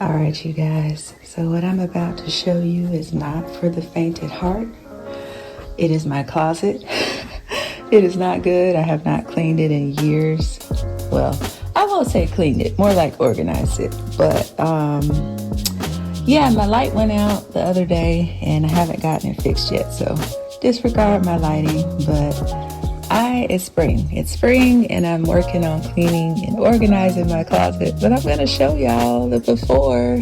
All right, you guys. So what I'm about to show you is not for the faint at heart. It is my closet. It is not good. I have not cleaned it in years. Well, I won't say cleaned it, more like organized it. But yeah, my light went out the other day and I haven't gotten it fixed yet. So disregard my lighting, but it's spring. It's spring and I'm working on cleaning and organizing my closet, but I'm gonna show y'all the before.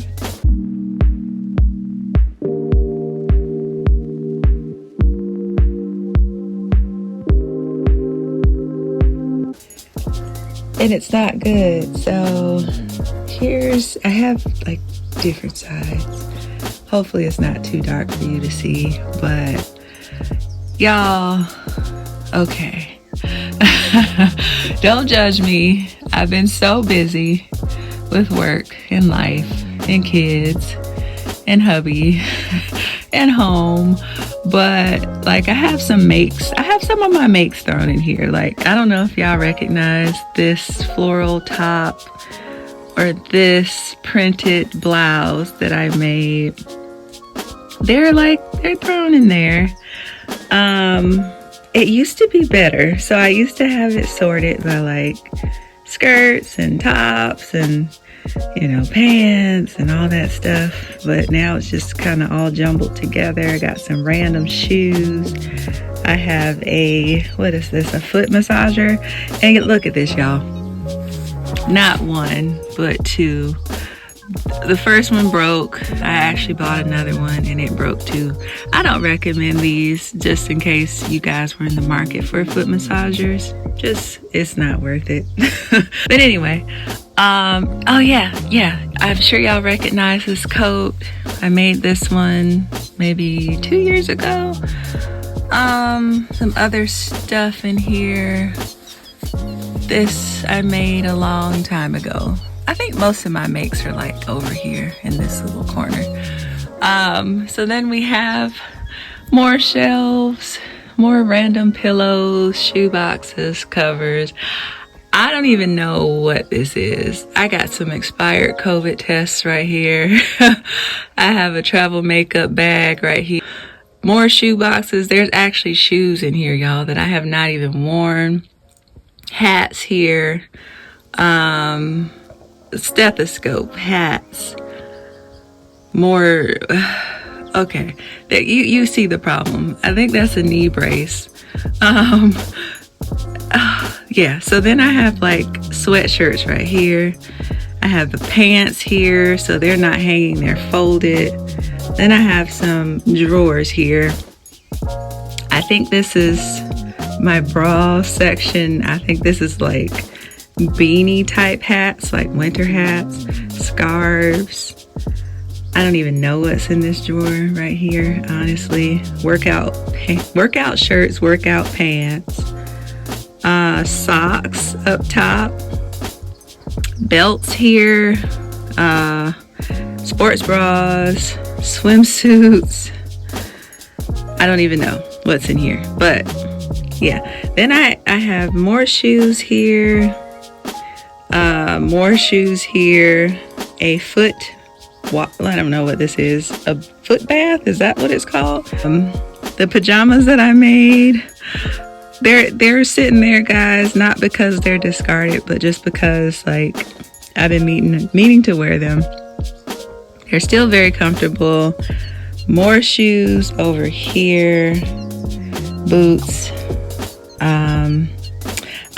And it's not good. So I have like different sides. Hopefully it's not too dark for you to see, but y'all, okay. Don't judge me. I've been so busy with work and life and kids and hubby and home, but like I have some of my makes thrown in here. Like, I don't know if y'all recognize this floral top or this printed blouse that I made. They're thrown in there. It used to be better. So I used to have it sorted by like skirts and tops and, pants and all that stuff. But now it's just kind of all jumbled together. I got some random shoes. I have a foot massager. And look at this, y'all. Not one, but two. The first one broke. I actually bought another one and it broke too. I don't recommend these, just in case you guys were in the market for foot massagers. It's not worth it. But anyway, oh yeah. I'm sure y'all recognize this coat. I made this one maybe 2 years ago. Some other stuff in here. This I made a long time ago. I think most of my makes are like over here in this little corner. So then we have more shelves, more random pillows, shoe boxes, covers. I don't even know what this is. I got some expired COVID tests right here. I have a travel makeup bag right here. More shoe boxes. There's actually shoes in here, y'all, that I have not even worn. Hats here. Stethoscope, hats, more. Okay, you see the problem. I think that's a knee brace. Yeah, so then I have like sweatshirts right here. I have the pants here, so they're not hanging, they're folded. Then I have some drawers here. I think this is my bra section. I think this is like beanie type hats, like winter hats, scarves. I don't even know what's in this drawer right here, honestly. Workout shirts, workout pants, socks up top, belts here, sports bras, swimsuits. I don't even know what's in here, but yeah. Then I have more shoes here. More shoes here, I don't know what this is, a foot bath, is that what it's called? The pajamas that I made, they're sitting there, guys, not because they're discarded, but just because like I've been meaning to wear them. They're still very comfortable. More shoes over here, boots.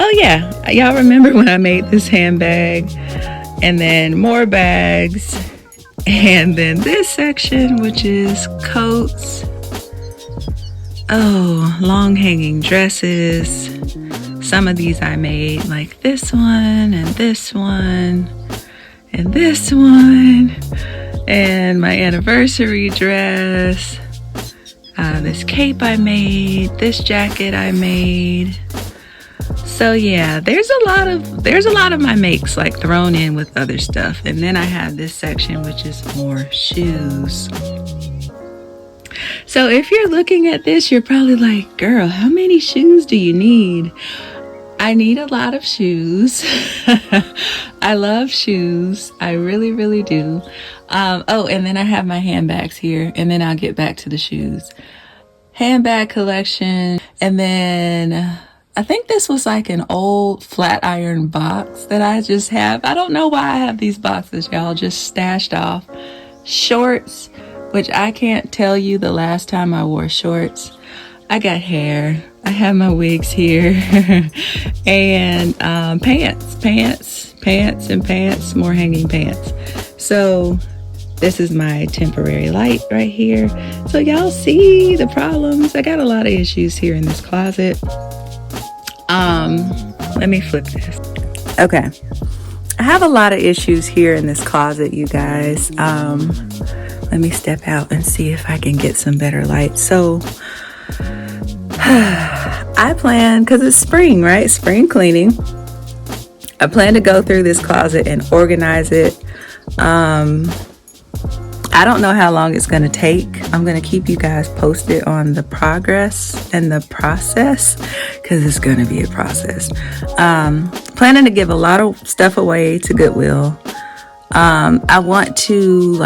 Oh yeah, y'all remember when I made this handbag? And then more bags. And then this section, which is coats. Oh, long hanging dresses. Some of these I made, like this one and this one and this one. And my anniversary dress. This cape I made, this jacket I made. So yeah, there's a lot of my makes like thrown in with other stuff. And then I have this section, which is more shoes. So if you're looking at this, you're probably like, girl, how many shoes do you need? I need a lot of shoes. I love shoes. I really, really do. Oh, and then I have my handbags here, and then I'll get back to the shoes. Handbag collection, and then I think this was like an old flat iron box that I just have. I don't know why I have these boxes, y'all, just stashed off. Shorts, which I can't tell you the last time I wore shorts. I got hair. I have my wigs here. And pants, more hanging pants. So this is my temporary light right here. So y'all see the problems. I got a lot of issues here in this closet. Let me flip this. Okay. I have a lot of issues here in this closet, you guys. Let me step out and see if I can get some better light. So I plan, because it's spring, right? Spring cleaning. I plan to go through this closet and organize it. I don't know how long it's going to take. I'm going to keep you guys posted on the progress and the process, because it's going to be a process. Planning to give a lot of stuff away to Goodwill. I want to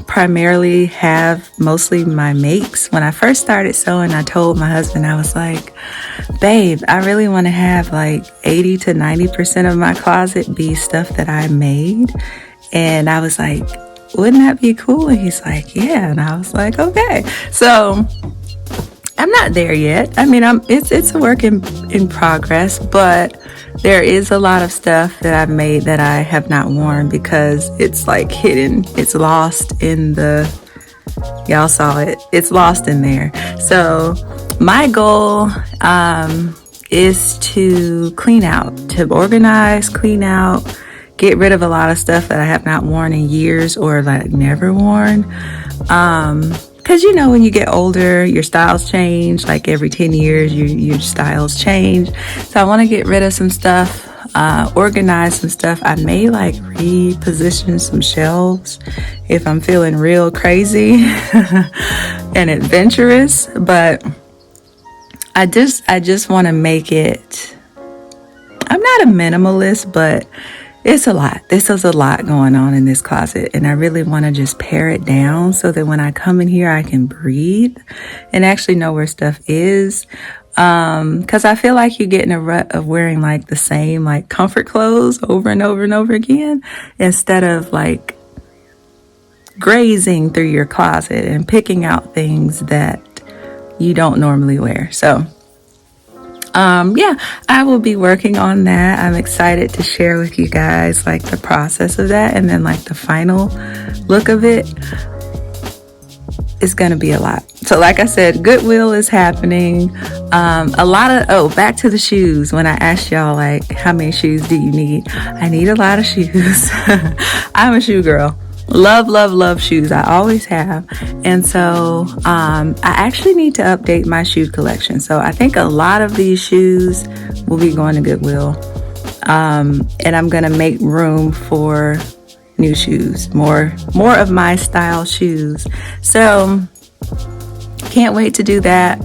primarily have mostly my makes. When I first started sewing, I told my husband, I was like, babe, I really want to have 80 to 90% of my closet be stuff that I made. And I was like, wouldn't that be cool? And he's like, yeah. And I was like, okay. So I'm not there yet. I mean, it's a work in progress, but there is a lot of stuff that I've made that I have not worn because it's hidden. It's lost in y'all saw it. It's lost in there. So my goal is to clean out, to organize, clean out, get rid of a lot of stuff that I have not worn in years or never worn. Because when you get older, your styles change. Every 10 years, your styles change. So I want to get rid of some stuff, organize some stuff. I may reposition some shelves if I'm feeling real crazy and adventurous. But I just want to make it. I'm not a minimalist, but it's a lot. This is a lot going on in this closet, and I really want to just pare it down so that when I come in here, I can breathe and actually know where stuff is. Because I feel like you get in a rut of wearing the same comfort clothes over and over and over again, instead of grazing through your closet and picking out things that you don't normally wear. So I will be working on that. I'm excited to share with you guys the process of that, and then the final look of it is going to be a lot. So like I said, Goodwill is happening. A lot of, back to the shoes. When I asked y'all how many shoes do you need? I need a lot of shoes. I'm a shoe girl. Love shoes. I always have. And so I actually need to update my shoe collection. So I think a lot of these shoes will be going to Goodwill. And I'm going to make room for new shoes, more of my style shoes. So can't wait to do that.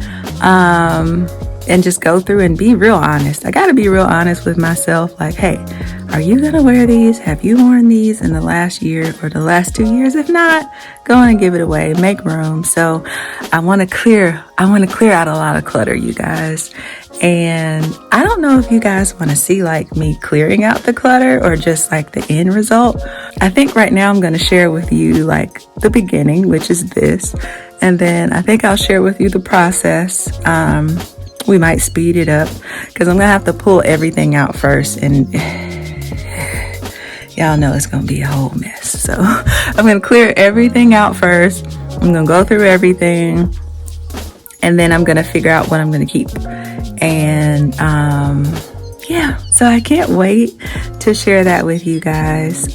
And just go through and be real honest. I got to be real honest with myself. Hey, are you going to wear these? Have you worn these in the last year or the last 2 years? If not, go on and give it away. Make room. So I want to clear out a lot of clutter, you guys. And I don't know if you guys want to see me clearing out the clutter or just the end result. I think right now I'm going to share with you the beginning, which is this. And then I think I'll share with you the process. We might speed it up because I'm going to have to pull everything out first. And y'all know it's going to be a whole mess. So I'm going to clear everything out first. I'm going to go through everything. And then I'm going to figure out what I'm going to keep. And so I can't wait to share that with you guys.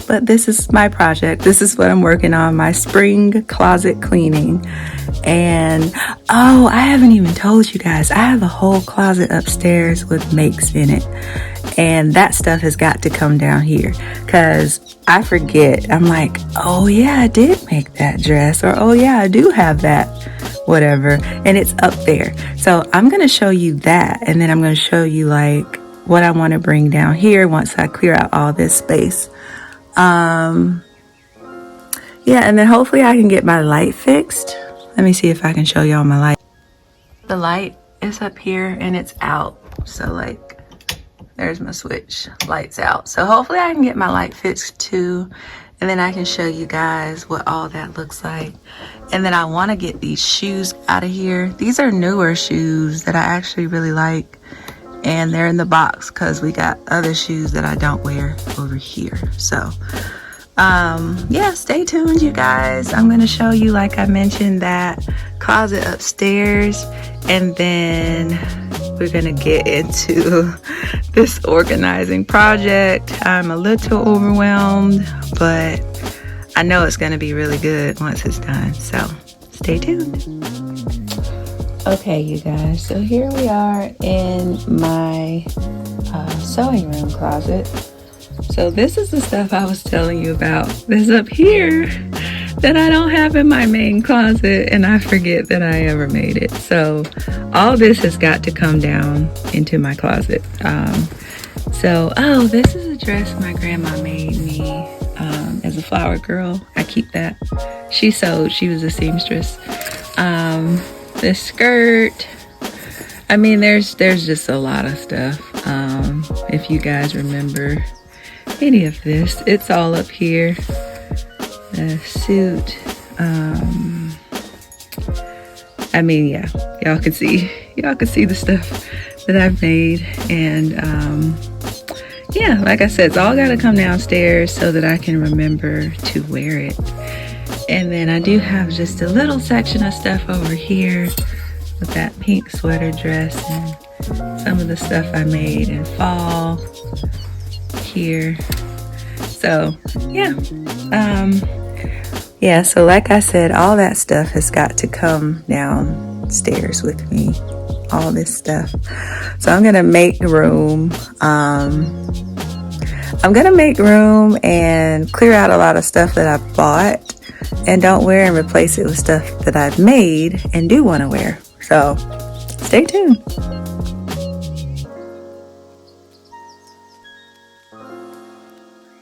But this is my project. This is what I'm working on, my spring closet cleaning. And I haven't even told you guys, I have a whole closet upstairs with makes in it. And that stuff has got to come down here because I forget. I'm oh yeah, I did make that dress. Or, oh yeah, I do have that whatever, and it's up there. So I'm going to show you that, and then I'm going to show you like what I want to bring down here once I clear out all this space. Yeah, and then hopefully I can get my light fixed. Let me see if I can show y'all my light. The light is up here and it's out. So like, there's my switch, lights out. So hopefully I can get my light fixed too. And then I can show you guys what all that looks like. And then I want to get these shoes out of here. These are newer shoes that I actually really like. And they're in the box because we got other shoes that I don't wear over here. So yeah, stay tuned, you guys. I'm gonna show you, like I mentioned, that closet upstairs, and then we're gonna get into this organizing project. I'm a little overwhelmed, but I know it's gonna be really good once it's done, so stay tuned. Okay, you guys, so here we are in my sewing room closet. So this is the stuff I was telling you about. This up here that I don't have in my main closet, and I forget that I ever made it. So all this has got to come down into my closet. Oh, this is a dress my grandma made me as a flower girl. I keep that. She sewed. She was a seamstress. This skirt. I mean, there's just a lot of stuff. If you guys remember any of this, it's all up here. The suit. I mean, yeah, y'all can see the stuff that I've made, and yeah, like I said, it's all got to come downstairs so that I can remember to wear it. And then I do have just a little section of stuff over here with that pink sweater dress and some of the stuff I made in fall here. So yeah, yeah, so like I said, all that stuff has got to come downstairs with me, all this stuff. So I'm gonna make room. I'm gonna make room and clear out a lot of stuff that I bought and don't wear, and replace it with stuff that I've made and do want to wear. So stay tuned.